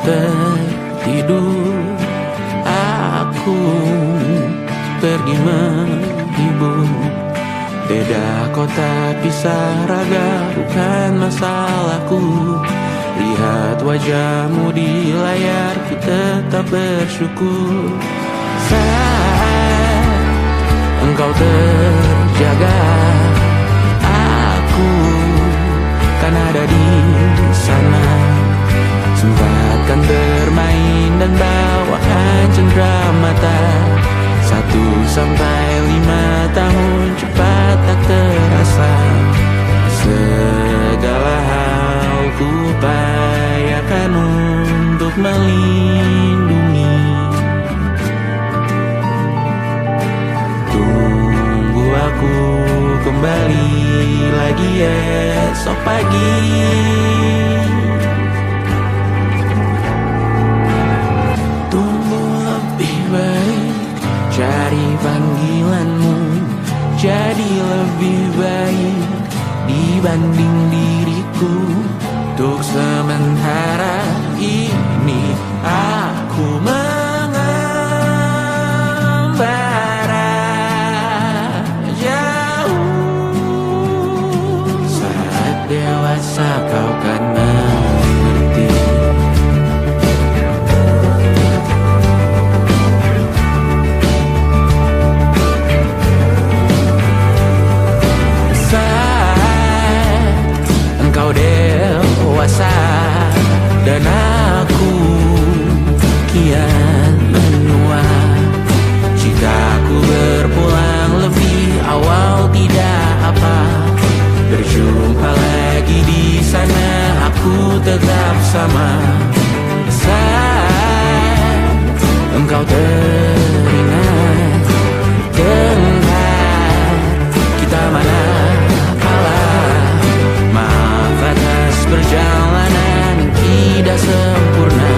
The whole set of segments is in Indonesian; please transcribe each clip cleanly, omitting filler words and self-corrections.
tertidur, aku pergi menghibur. Beda kota pisah raga bukan masalahku. Lihat wajahmu di layar, ku tetap bersyukur. Saat engkau terjaga, aku kan ada di sana. Sempatkan bermain dan bawaan cenderamata. 1-5 tahun cepat tak terasa. Segala hal ku upayakan untuk melindungi. Tunggu aku kembali lagi esok pagi. Cari panggilanmu jadi lebih baik dibanding diriku. Untuk sementara ini aku mengembara jauh. Saat dewasa kau kan mengerti. Engkau dewasa dan aku kian menua. Jika aku berpulang lebih awal tidak apa. Berjumpa lagi di sana, aku tetap sama. Saat engkau teringat tentang kita mana perjalanan tidak sempurna,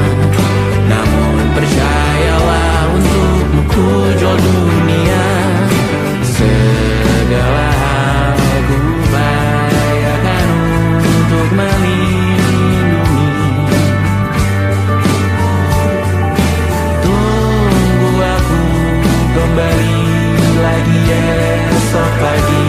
namun percayalah untukmu ku jual dunia. Segala hal ku upayakan untuk melindungi. Tunggu aku kembali lagi esok pagi.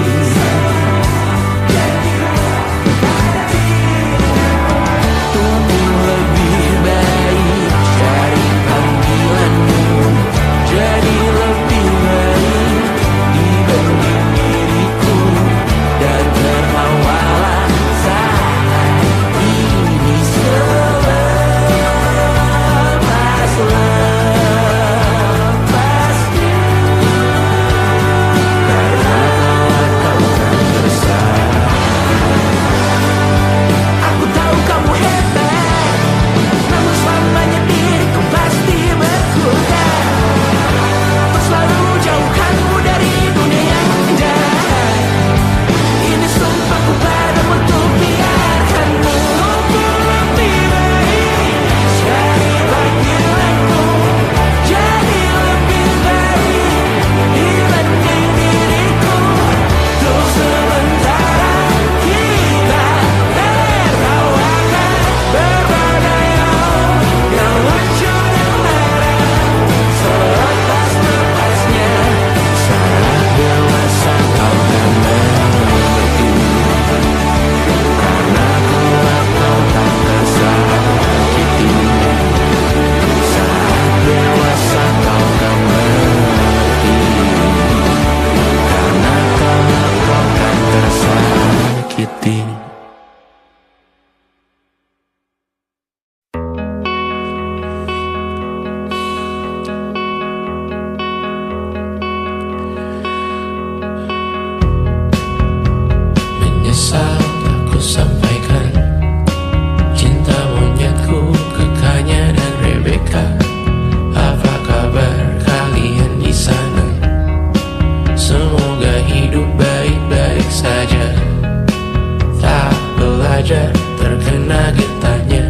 Terkena getahnya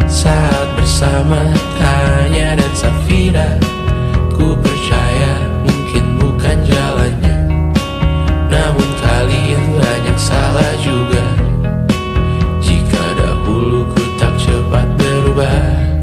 saat bersama Tanya dan Safira. Ku percaya mungkin bukan jalannya, namun kalian banyak salah juga. Jika dahulu ku tak cepat berubah,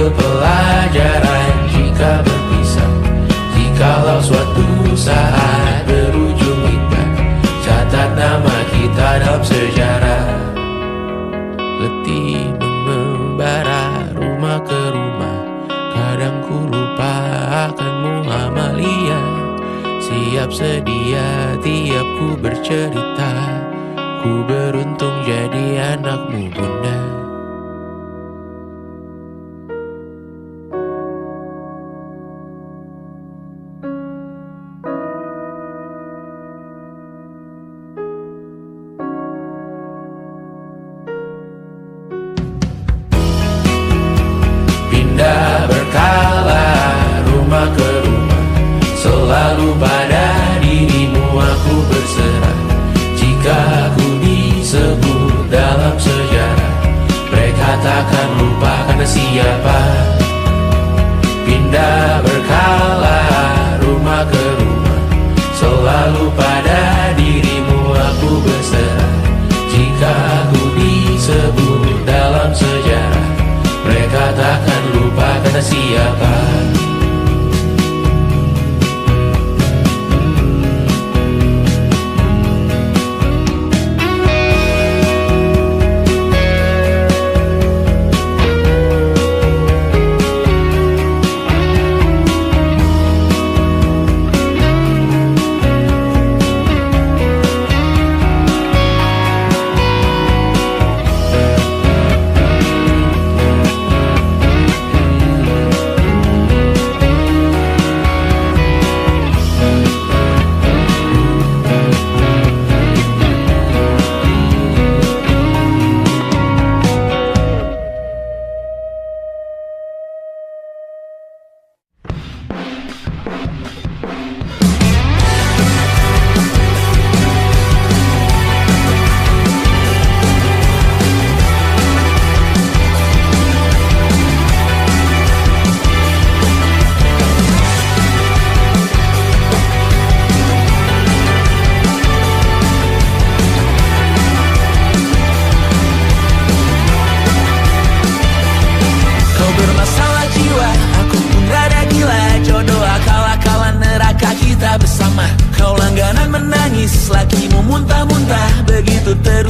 ambil pelajaran jika berpisah. Jikalau suatu saat berujung ikat, catat nama kita dalam sejarah. Letih mengembara rumah ke rumah, kadang ku lupa akanmu Amalia. Siap sedia tiap ku bercerita, ku beruntung jadi anakmu bunda. Pindah berkala rumah ke rumah, selalu pada dirimu aku berserah. Jika aku disebut dalam sejarah, mereka takkan lupa karena siapa. Pindah berkala rumah ke rumah, selalu pada dirimu aku berserah. Jika aku disebut dalam sejarah, mereka takkan lupa karena siapa.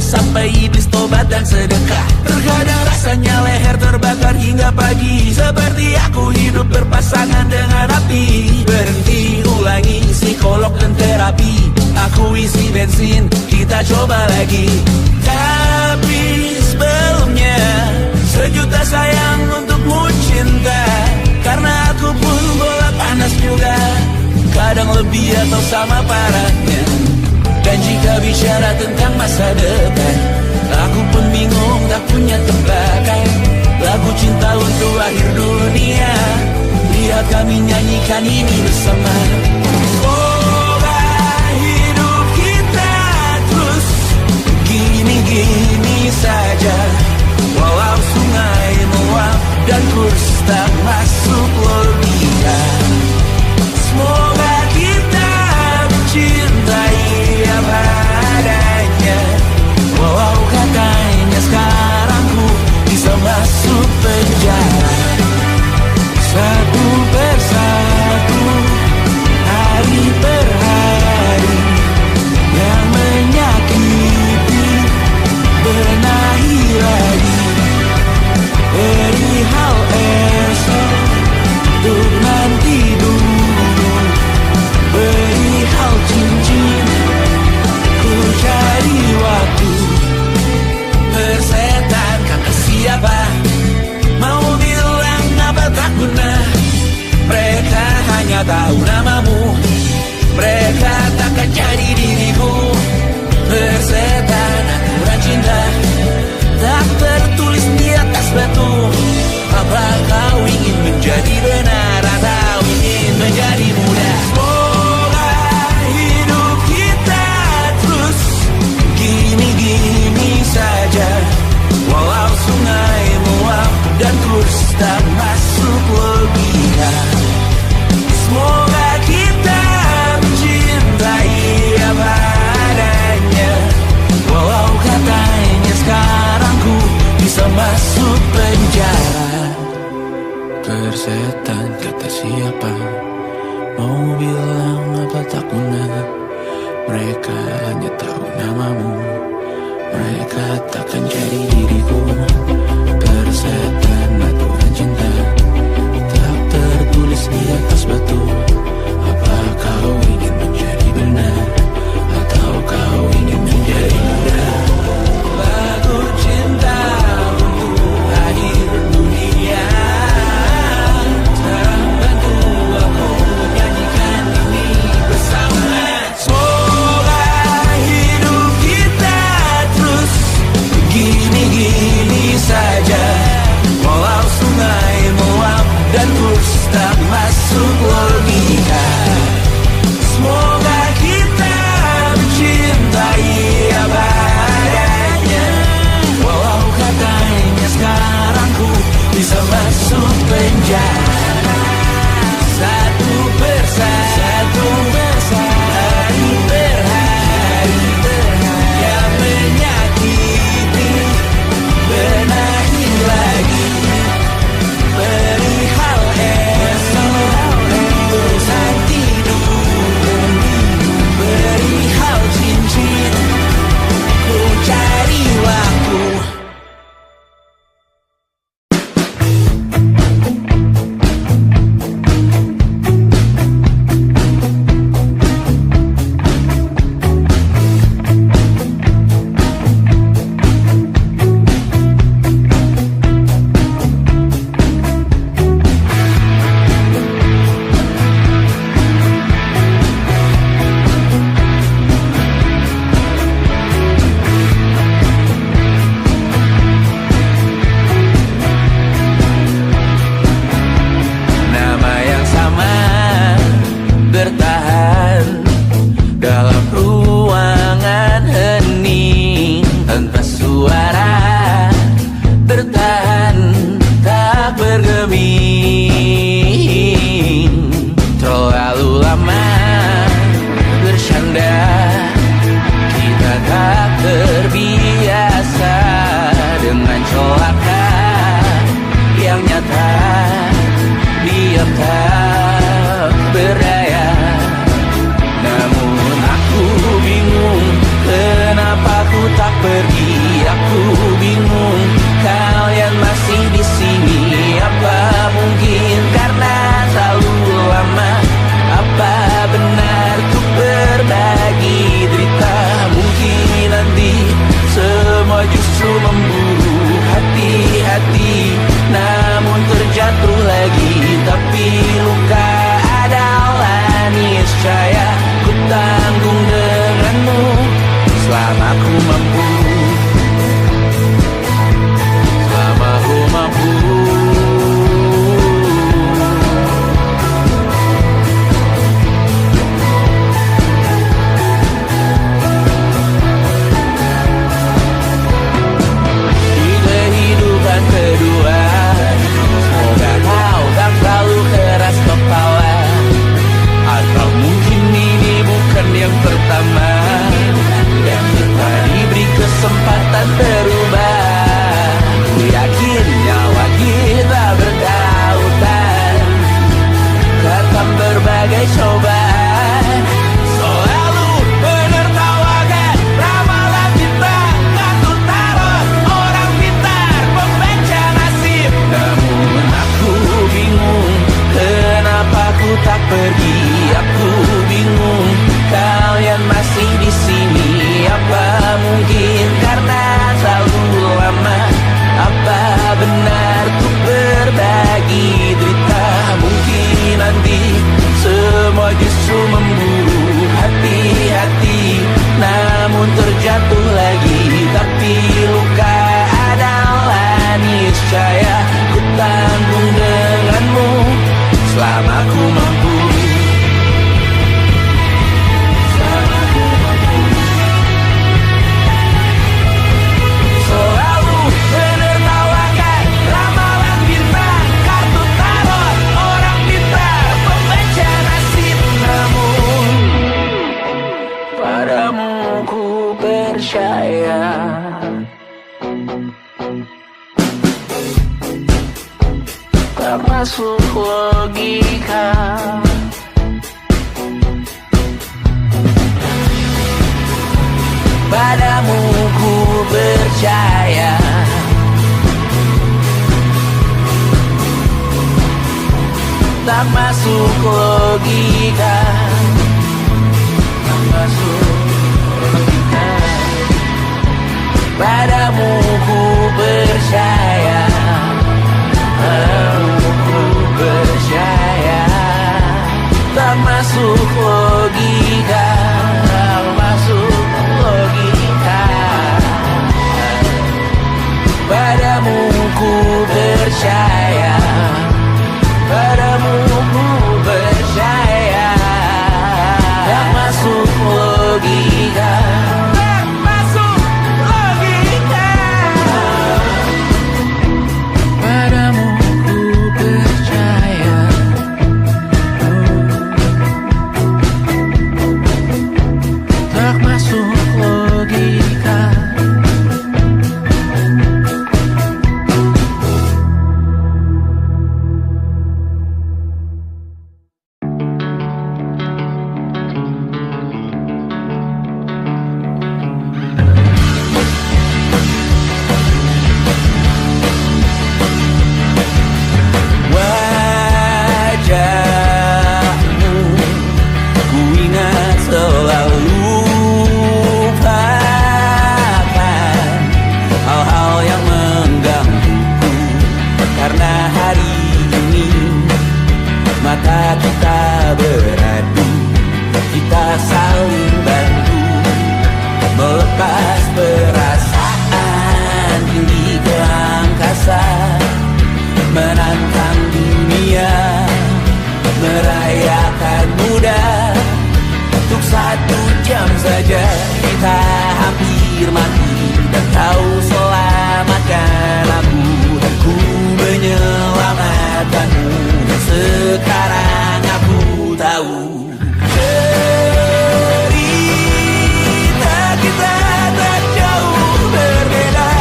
Sampai iblis tobat dan sedekah. Terkadang rasanya leher terbakar hingga pagi, seperti aku hidup berpasangan dengan api. Berhenti, ulangi psikolog dan terapi. Aku isi bensin, kita coba lagi. Tapi sebelumnya, sejuta sayang untukmu cinta. Karena aku pun bola panas juga, kadang lebih atau sama parahnya. Dan jika bicara tentang masa depan, aku pun bingung tak punya tebakan. Lagu cinta untuk akhir dunia, biar kami nyanyikan ini bersama. Semoga hidup kita terus gini-gini saja, walau sungai meluap dan kurs tak masuk logika. Semoga kita mencintai apa adanya, walau katanya sekarang ku bisa masuk penjara. Satu persatu, hari per hari, yang menyakiti benahi lagi. Perihal esok, untuk nanti dulu. Perihal cincin, ku cari waktu. Persetan kata siapa, mau bilang apa tak guna. Mereka hanya tahu namamu, mereka takkan jadi diriku. Persetan aturan cinta, tak tertulis di atas batu. Apa kau ingin menjadi benar atau ingin menjadi muda? Semoga hidup kita terus gini-gini saja, walau sungai meluap dan kurs tak masuk logika. Semoga kita mencintai apa adanya, walau katanya sekarang ku bisa masuk penjara. persetan, kata siapa? Mau bilang apa tak guna. Mereka hanya tahu namamu. Mereka takkan jadi diriku. Persetan aturan cinta tak tertulis di atas batu. Apa kau ingin menjadi benar, atau kau ingin menjadi muda? Lagu cinta untuk akhir dunia, sekarang bantu aku nyanyikan ini bersama. Semoga hidup kita terus begini-gini saja. tak masuk logika. Padamu ku percaya, tak masuk logika, tak masuk logika. Padamu ku percaya, padamu ku percaya, tak masuk logika, tak masuk logika. Padamu ku percaya, padamu ku percaya, tak masuk logika, tak masuk logika. Padamu ku percaya, tak masuk logika. Kita beradu, kita saling bantu, melepas perasaan tinggi ke angkasa, menantang dunia, merayakan muda. Untuk 1 jam saja kita hampir mati, dan kau selamatkan aku, dan ku menyelamatkanmu. Dan sekarang aku tahu cerita kita tak jauh berbeda,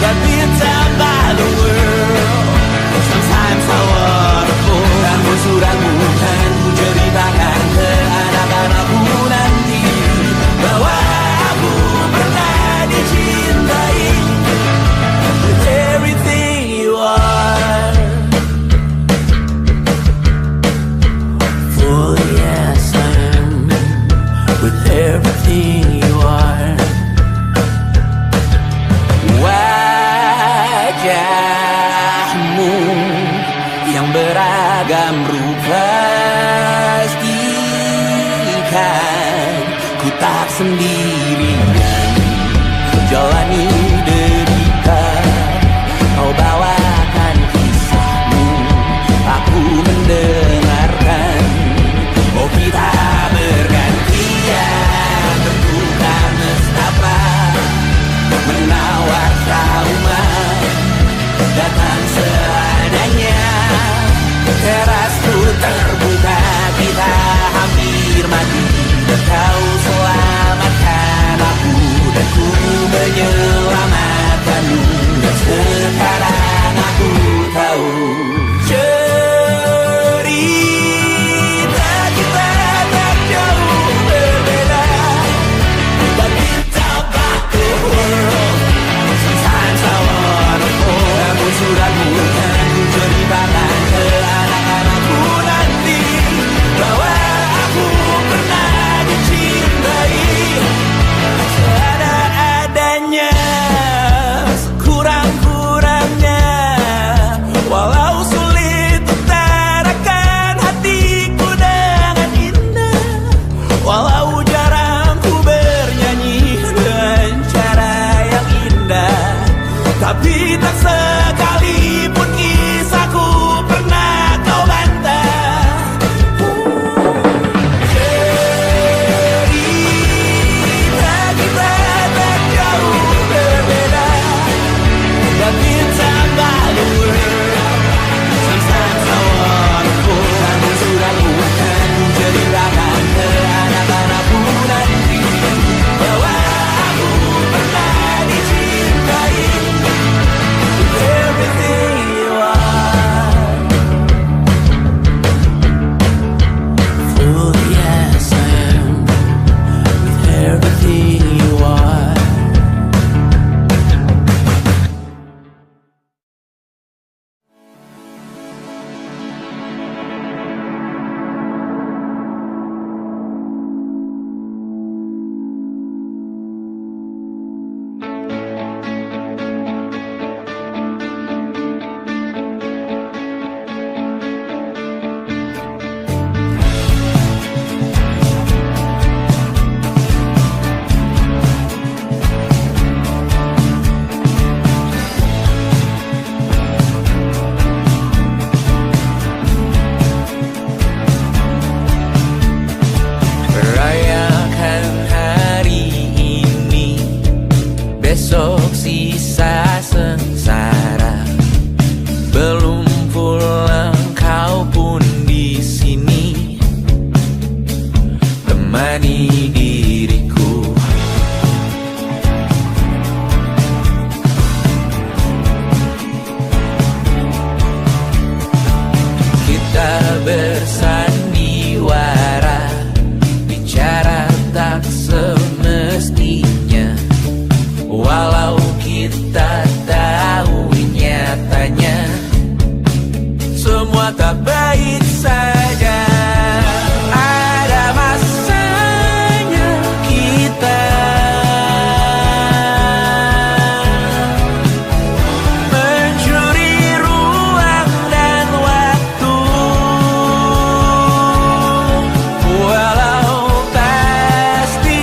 tapi tambah the world sometimes so wonderful. Dan suratmu kan ku ceritakan ke anak-anakku nanti, bahwa aku pernah dicintai with everything you are. Oh yes, I am with everything you are. Wajahmu yang beragam rupa pastikan ku tak sendirian jalani derita. Kau bawakan kisahmu, aku mendengarkan. Oh kita bergantian bertukar nestapa, menawar trauma, datang seadanya. Terasku terbuka, kita hampir mati, dan kau selamatkan. semua tak baik saja. Ada masanya kita mencuri ruang dan waktu, walau pasti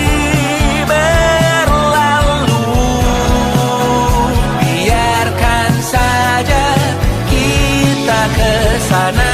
berlalu. Biarkan saja kita ke sana.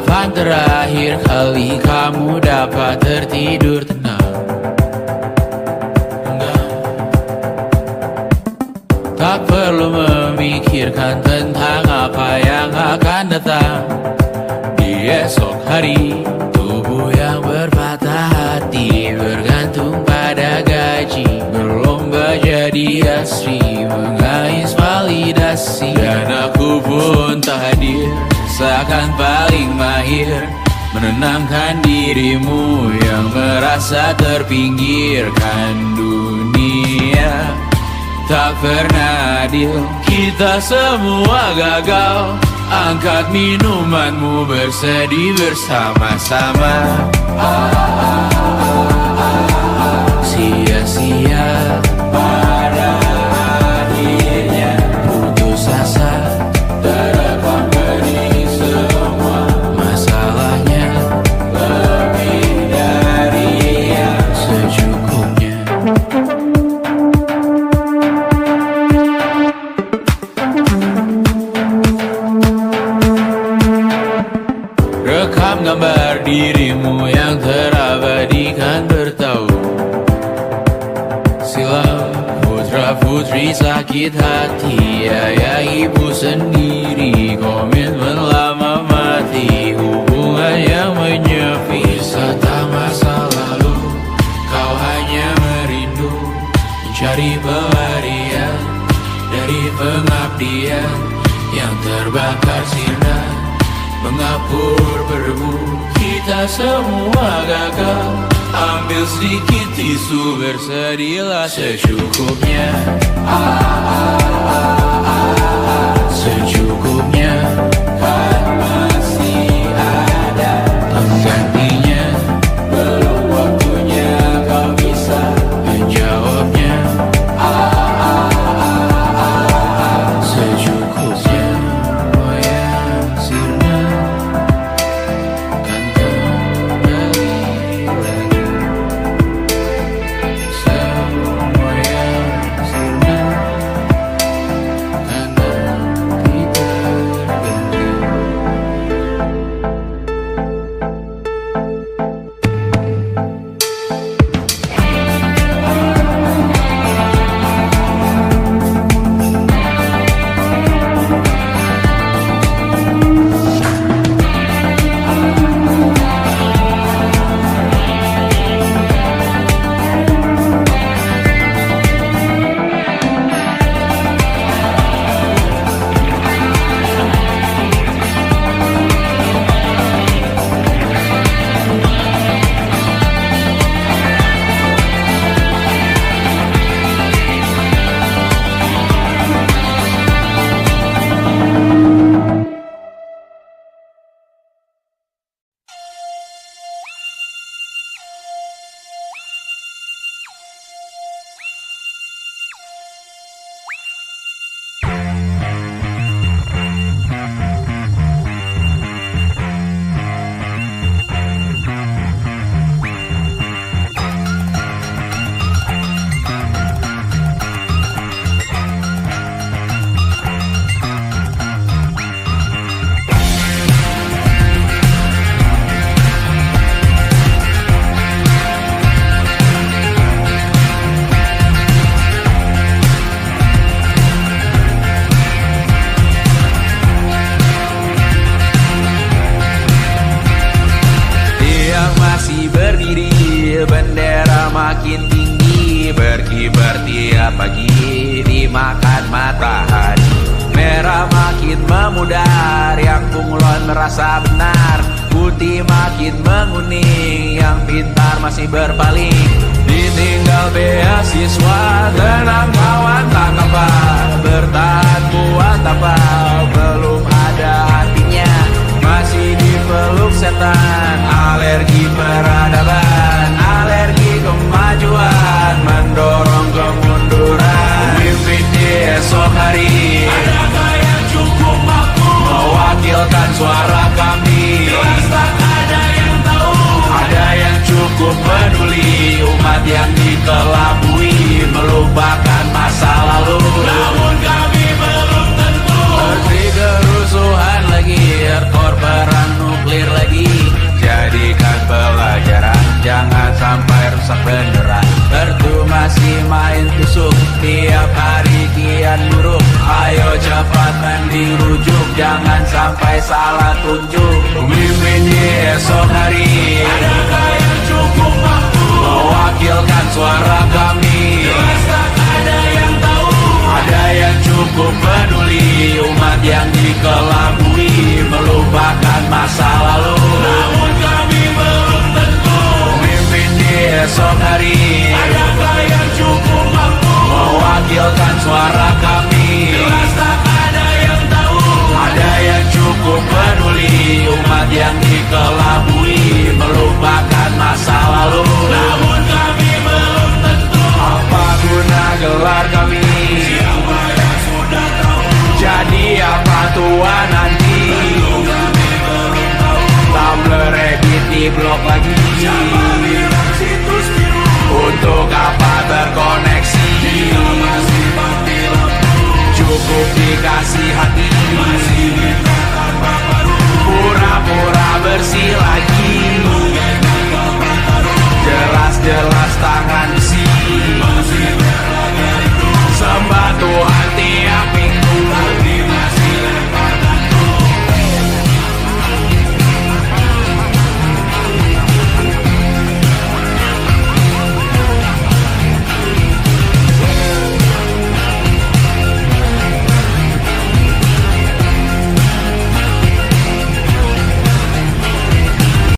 Kapan terakhir kali kamu dapat tertidur tenang? Enggak. Tak perlu memikirkan tentang apa yang akan datang di esok hari. Tubuh yang berpatah hati bergantung pada gaji, berlomba jadi asri, mengais validasi. Dan aku pun tak hadir, seakan paling mahir menenangkan dirimu yang merasa terpinggirkan. Dunia tak pernah adil, kita semua gagal. Angkat minumanmu, bersedih bersama-sama. Sia-sia pada akhirnya putus asa, terekam benih semua masalahnya, lebih dari yang secukupnya. Rekam gambar dirimu yang terabadikan bertahun silam. Putra putri sakit hati, ayah ibu sendiri, komitmen lama mati, hubungan yang menyepi. Wisata masa lalu, kau hanya merindu, mencari pelarian dari pengabdian yang terbakar sinar, mengapur berdebu. Kita semua gagal, ambil sedikit tisu, bersedihlah secukupnya. Secukupnya, kan masih ada penggantinya. Belum waktunya kau bisa menjawabnya. Secukupnya, oh ya sirna, kan kembali lagi. Semua yang sirna, kan nanti terganti. Bendera makin tinggi, berkibar tiap pagi, dimakan matahari. Merah makin memudar, yang bunglon merasa benar. Putih makin menguning, yang pintar masih berpaling. Ditinggal beasiswa, tenang kawan tak apa, bertahan buat apa, belum ada artinya, masih dipeluk setan. Alergi peradaban, alergi kemajuan, mendorong kemunduran. Mimpi di esok hari, adakah yang cukup mampu mewakilkan suara kami? Jelas tak ada yang tahu, ada yang cukup peduli. Umat yang dikelabui, melupakan masa lalu. Namun kami belum tentu. Seperti kerusuhan lagi, hardcore perang nuklir masak beneran. Percuma masih main tusuk, tiap hari kian buruk. Ayo cepat mending rujuk, jangan sampai salah tunjuk. Pemimpin di esok hari, adakah yang cukup mampu mewakilkan suara kami? Jelas tak ada yang tahu, ada yang cukup peduli. Umat yang dikelabui melupakan masa lalu, namun kami belum tentu pemimpin di esok hari. Adakah yang cukup mampu mewakilkan suara kami? Jelas tak ada yang tahu, ada yang cukup peduli. Umat yang dikelabui melupakan masa lalu, namun kami belum tentu. Apa guna gelar kami? Siapa yang sudah tahu? Jadi apa tua nanti? Tentu kami belum tahu. Tumblr, Reddit di blog lagi. Siapa bilang situs biru? Untuk apa terkoneksi? Kita masih mati lampu. Cukup dikasih hati, masih minta tanpa baru. Pura-pura bersih lagi.